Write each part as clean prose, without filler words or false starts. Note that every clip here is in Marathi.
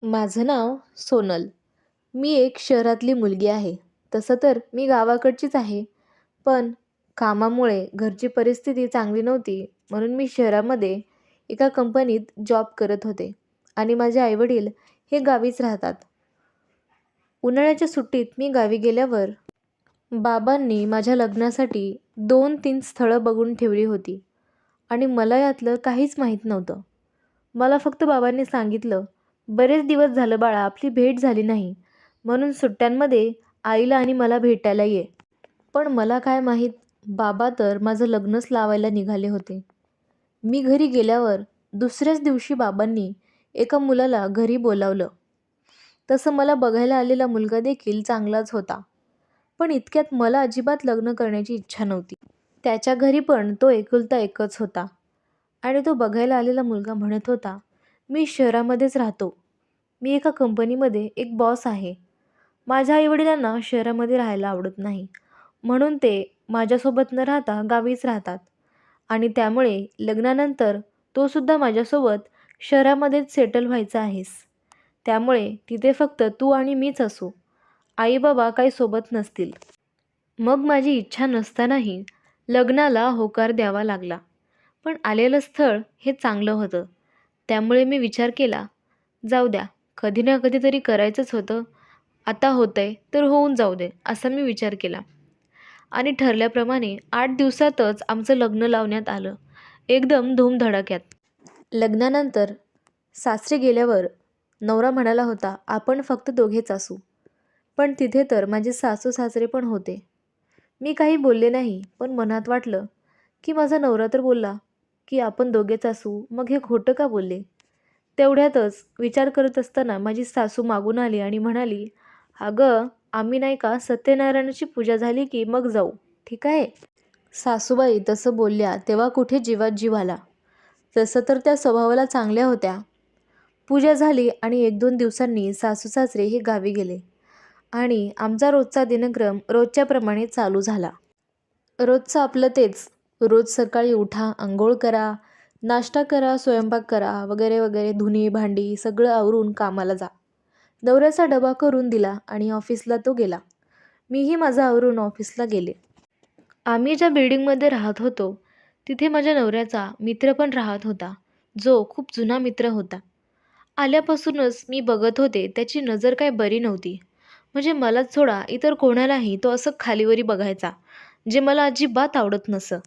माझं नाव सोनल. मी एक शहरातली मुलगी आहे. तसं तर मी गावाकडचीच आहे. पण कामामुळे घरची परिस्थिती चांगली नव्हती, म्हणून मी शहरामध्ये एका कंपनीत जॉब करत होते आणि माझे आईवडील हे गावीच राहतात. उन्हाळ्याच्या सुट्टीत मी गावी गेल्यावर बाबांनी माझ्या लग्नासाठी 2-3 स्थळं बघून ठेवली होती आणि मला यातलं काहीच माहीत नव्हतं. मला फक्त बाबांनी सांगितलं, "बरेच दिवस झालं बाळा, आपली भेट झाली नाही. म्हणून सुट्ट्यांमध्ये आईला आणि मला भेटायला ये." पण मला काय माहीत, बाबा तर माझं लग्नच लावायला निघाले होते. मी घरी गेल्यावर दुसऱ्याच दिवशी बाबांनी एका मुलाला घरी बोलावलं. तसं मला बघायला आलेला मुलगा देखील चांगलाच होता. पण इतक्यात मला अजिबात लग्न करण्याची इच्छा नव्हती. त्याच्या घरी पण तो एकुलता एकच होता आणि तो बघायला आलेला मुलगा म्हणत होता, "मी शहरामध्येच राहतो. मी एका कंपनीमध्ये एक बॉस आहे. माझ्या आईवडिलांना शहरामध्ये राहायला आवडत नाही. म्हणून ते माझ्यासोबत न राहता गावीच राहतात आणि त्यामुळे लग्नानंतर तो सुद्धा माझ्यासोबत शहरामध्येच सेटल व्हायचा आहेस. त्यामुळे तिथे फक्त तू आणि मीच असू. आई-बाबा काही सोबत नसतील." मग माझी इच्छा नसतानाही लग्नाला होकार द्यावा लागला. पण आलेलं स्थळ हे चांगलं होतं. त्यामुळे मी विचार केला, जाऊ द्या, कधी ना कधीतरी करायचंच होतं. आता होतंय तर होऊन जाऊ दे, असा मी विचार केला. आणि ठरल्याप्रमाणे 8 दिवसातच आमचं लग्न लावण्यात आलं. एकदम धूमधडाक्यात. लग्नानंतर सासरी गेल्यावर नवरा म्हणाला होता, आपण फक्त दोघेच असू. पण तिथे तर माझे सासू सासरे पण होते. मी काही बोलले नाही, पण मनात वाटलं की माझा नवरा तर बोलला की आपण दोघेच असू, मग हे खोटं का बोलले. तेवढ्यातच विचार करत असताना माझी सासू मागून आली आणि म्हणाली, "अगं, आम्ही नाही का सत्यनारायणाची पूजा झाली की मग जाऊ, ठीक आहे." सासूबाई तसं बोलल्या तेव्हा कुठे जीवात जीव आला. तसं तर त्या स्वभावाला चांगल्या होत्या. पूजा झाली आणि 1-2 दिवसांनी सासू सासरे हे गावी गेले आणि आमचा रोजचा दिनक्रम रोजच्याप्रमाणे चालू झाला. रोजचं आपलं तेच. रोज सकाळी उठा, अंघोळ करा, नाश्ता करा, स्वयंपाक करा, वगैरे वगैरे, धुणी भांडी सगळं आवरून कामाला जा. नवऱ्याचा डबा करून दिला आणि ऑफिसला तो गेला. मीही माझं आवरून ऑफिसला गेले. आम्ही ज्या बिल्डिंगमध्ये राहत होतो तिथे माझ्या नवऱ्याचा मित्र पण राहत होता, जो खूप जुना मित्र होता. आल्यापासूनच मी बघत होते त्याची नजर काय बरी नव्हती. म्हणजे मलाच सोडा इतर कोणालाही तो असं खालीवरी बघायचा, जे मला अजिबात आवडत नसं.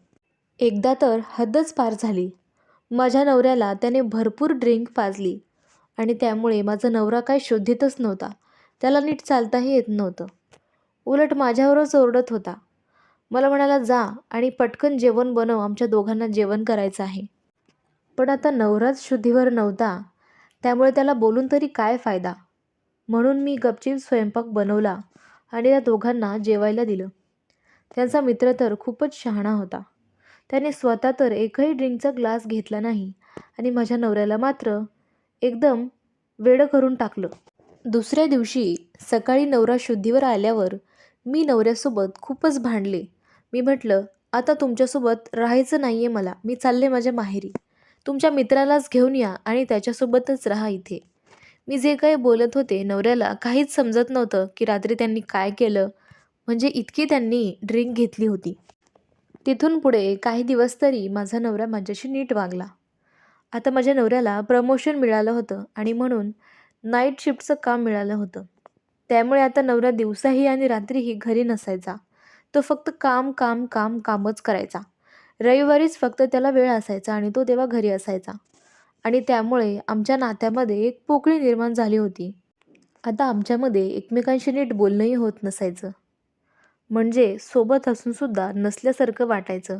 एकदा तर हद्दच पार झाली. माझ्या नवऱ्याला त्याने भरपूर ड्रिंक पाजली आणि त्यामुळे माझा नवरा काय शुद्धीतच नव्हता. त्याला नीट चालताही येत नव्हतं. उलट माझ्यावरच ओरडत होता. मला म्हणाला, "जा आणि पटकन जेवण बनव, आमच्या दोघांना जेवण करायचं आहे." पण आता नवराच शुद्धीवर नव्हता, त्यामुळे त्याला बोलून तरी काय फायदा. म्हणून मी गपचीप स्वयंपाक बनवला आणि त्या दोघांना जेवायला दिलं. त्यांचा मित्र तर खूपच शहाणा होता. त्याने स्वतः तर एकही ड्रिंकचा ग्लास घेतला नाही आणि माझ्या नवऱ्याला मात्र एकदम वेडं करून टाकलं. दुसऱ्या दिवशी सकाळी नवरा शुद्धीवर आल्यावर मी नवऱ्यासोबत खूपच भांडले. मी म्हटलं, "आता तुमच्यासोबत राहायचं नाही आहे मला. मी चालले माझ्या माहेरी. तुमच्या मित्रालाच घेऊन या आणि त्याच्यासोबतच राहा इथे." मी जे काही बोलत होते नवऱ्याला काहीच समजत नव्हतं की रात्री त्यांनी काय केलं. म्हणजे इतकी त्यांनी ड्रिंक घेतली होती. तिथून पुढे काही दिवस तरी माझा नवरा माझ्याशी नीट वागला. आता माझ्या नवऱ्याला प्रमोशन मिळालं होतं आणि म्हणून नाईट शिफ्टचं काम मिळालं होतं. त्यामुळे आता नवरा दिवसाही आणि रात्रीही घरी नसायचा. तो फक्त काम, काम, काम, कामच करायचा. रविवारीच फक्त त्याला वेळ असायचा आणि तो तेव्हा घरी असायचा. आणि त्यामुळे आमच्या नात्यामध्ये एक पोकळी निर्माण झाली होती. आता आमच्यामध्ये एकमेकांशी नीट बोलणंही होत नसायचं. म्हणजे सोबत असूनसुद्धा नसल्यासारखं वाटायचं.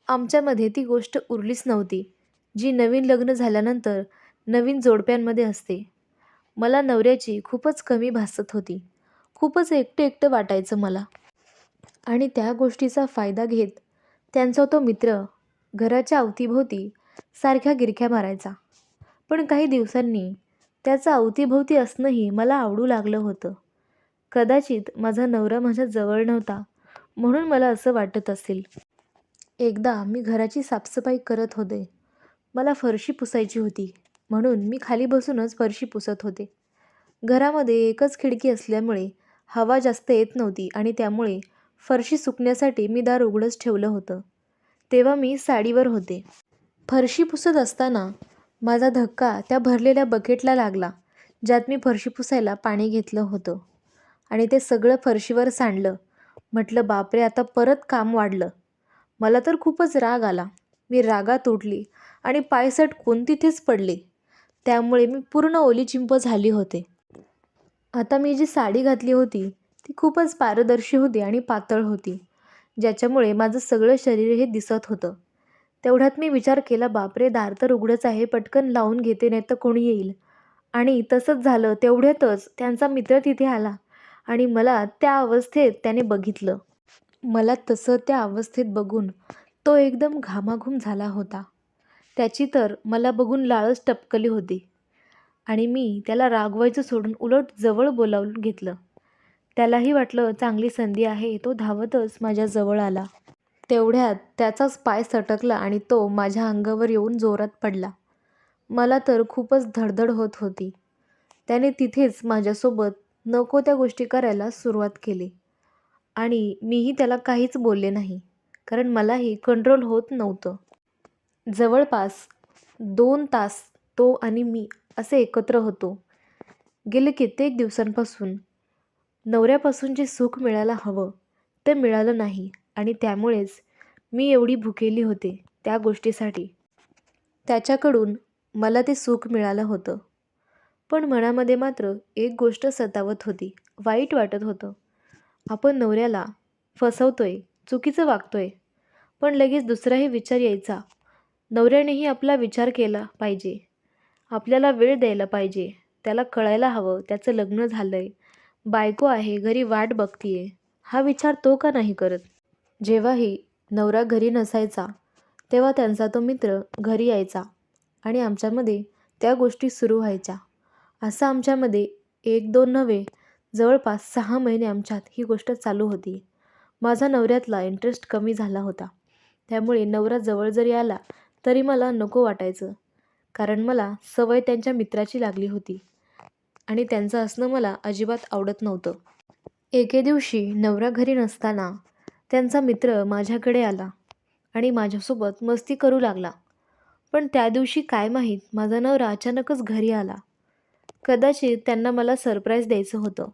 आमच्यामध्ये ती गोष्ट उरलीच नव्हती, जी नवीन लग्न झाल्यानंतर नवीन जोडप्यांमध्ये असते. मला नवऱ्याची खूपच कमी भासत होती. खूपच एकटं एकटं वाटायचं मला. आणि त्या गोष्टीचा फायदा घेत त्यांचा तो मित्र घराच्या अवतीभोवती सारख्या गिरक्या मारायचा. पण काही दिवसांनी त्याचं अवतीभोवती असणंही मला आवडू लागलं होतं. कदाचित माझा नवरा माझ्या जवळ नव्हता, म्हणून मला असं वाटत असेल. एकदा मी घराची साफसफाई करत होते. मला फरशी पुसायची होती. म्हणून मी खाली बसूनच फरशी पुसत होते. घरामध्ये एकच खिडकी असल्यामुळे हवा जास्त येत नव्हती आणि त्यामुळे फरशी सुकण्यासाठी मी दार उघडंच ठेवलं होतं. तेव्हा मी साडीवर होते. फरशी पुसत असताना माझा धक्का त्या भरलेल्या बकेटला लागला, ज्यात मी फरशी पुसायला पाणी घेतलं होतं आणि ते सगळं फरशीवर सांडलं. म्हटलं बापरे, आता परत काम वाढलं. मला तर खूपच राग आला. मी रागात उठली आणि पाय सटकून तिथेच पडले. त्यामुळे मी पूर्ण ओलीचिंप झाली होते. आता मी जी साडी घातली होती ती खूपच पारदर्शी होती आणि पातळ होती, ज्याच्यामुळे माझं सगळं शरीर हे दिसत होतं. तेवढ्यात मी विचार केला, बापरे, दार तर उघडंच आहे, पटकन लावून घेते, नाही तर कोणी येईल. आणि तसंच झालं. तेवढ्यातच त्यांचा मित्र तिथे आला आणि मला त्या अवस्थेत त्याने बघितलं. मला तसं त्या अवस्थेत बघून तो एकदम घामाघूम झाला होता. त्याची तर मला बघून लाळच टपकली होती आणि मी त्याला रागवायचं सोडून उलट जवळ बोलावून घेतलं. त्यालाही वाटलं चांगली संधी आहे. तो धावतच माझ्या जवळ आला. तेवढ्यात त्याचाच पाय सटकला आणि तो माझ्या अंगावर येऊन जोरात पडला. मला तर खूपच धडधड होत होती. त्याने तिथेच माझ्यासोबत नको त्या गोष्टी करायला सुरुवात केली आणि मीही त्याला काहीच बोलले नाही, कारण मलाही कंट्रोल होत नव्हतं. जवळपास 2 तास तो आणि मी असे एकत्र होतो. गेले कित्येक दिवसांपासून नवऱ्यापासून जे सुख मिळायला हवं ते मिळालं नाही आणि त्यामुळेच मी एवढी भुकेली होते त्या गोष्टीसाठी. त्याच्याकडून मला ते सुख मिळालं होतं, पण मनामध्ये मात्र एक गोष्ट सतावत होती. वाईट वाटत होतं. आपण नवऱ्याला फसवतोय, चुकीचं वागतोय, पण लगेच दुसराही विचार यायचा. नवऱ्यानेही आपला विचार केला पाहिजे, आपल्याला वेळ द्यायला पाहिजे. त्याला कळायला हवं त्याचं लग्न झालंय, बायको आहे, घरी वाट बघतीये. हा विचार तो का नाही करत? जेव्हाही नवरा घरी नसायचा तेव्हा त्यांचा तो मित्र घरी यायचा आणि आमच्यामध्ये त्या गोष्टी सुरू व्हायच्या. असं आमच्यामध्ये 1-2 नव्हे, जवळपास 6 महिने आमच्यात ही गोष्ट चालू होती. माझा नवऱ्यातला इंटरेस्ट कमी झाला होता. त्यामुळे नवरा जवळ जरी आला तरी मला नको वाटायचं, कारण मला सवय त्यांच्या मित्राची लागली होती आणि त्यांचं असणं मला अजिबात आवडत नव्हतं. एके दिवशी नवरा घरी नसताना त्यांचा मित्र माझ्याकडे आला आणि माझ्यासोबत मस्ती करू लागला. पण त्या दिवशी काय माहीत, माझा नवरा अचानकच घरी आला. कदाचित त्यांना मला सरप्राईज द्यायचं होतं,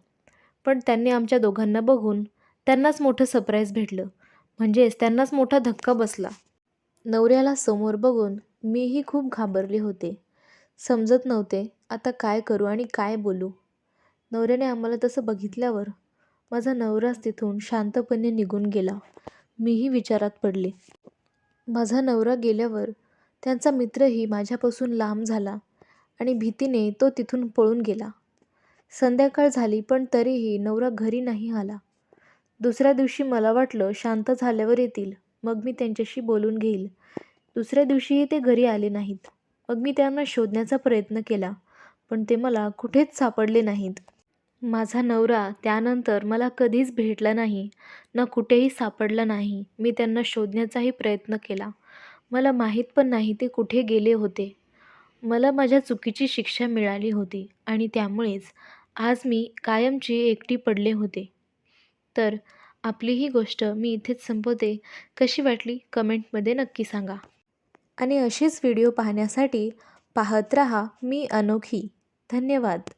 पण त्यांनी आमच्या दोघांना बघून त्यांनाच मोठं सरप्राईज भेटलं. म्हणजेच त्यांनाच मोठा धक्का बसला. नवऱ्याला समोर बघून मीही खूप घाबरले होते. समजत नव्हते आता काय करू आणि काय बोलू. नवऱ्याने आम्हाला तसं बघितल्यावर माझा नवराच तिथून शांतपणे निघून गेला. मीही विचारात पडले. माझा नवरा गेल्यावर त्यांचा मित्रही माझ्यापासून लांब झाला आणि भीतीने तो तिथून पळून गेला. संध्याकाळ झाली पण तरीही नवरा घरी नाही आला. दुसऱ्या दिवशी मला वाटलं शांत झाल्यावर येतील, मग मी त्यांच्याशी बोलून घेईल. दुसऱ्या दिवशीही ते घरी आले नाहीत. मग मी त्यांना शोधण्याचा प्रयत्न केला, पण ते मला कुठेच सापडले नाहीत. माझा नवरा त्यानंतर मला कधीच भेटला नाही, ना कुठेही सापडला नाही. मी त्यांना शोधण्याचाही प्रयत्न केला. मला माहीत पण नाही ते कुठे गेले होते. मला माझ्या चुकीची शिक्षा मिळाली होती आणि त्यामुळेच आज मी कायमची एकटी पडले होते. तर आपली ही गोष्ट मी इथेच संपवते. कशी वाटली कमेंटमध्ये नक्की सांगा आणि असेच व्हिडिओ पाहण्यासाठी पाहत रहा मी अनोखी. धन्यवाद.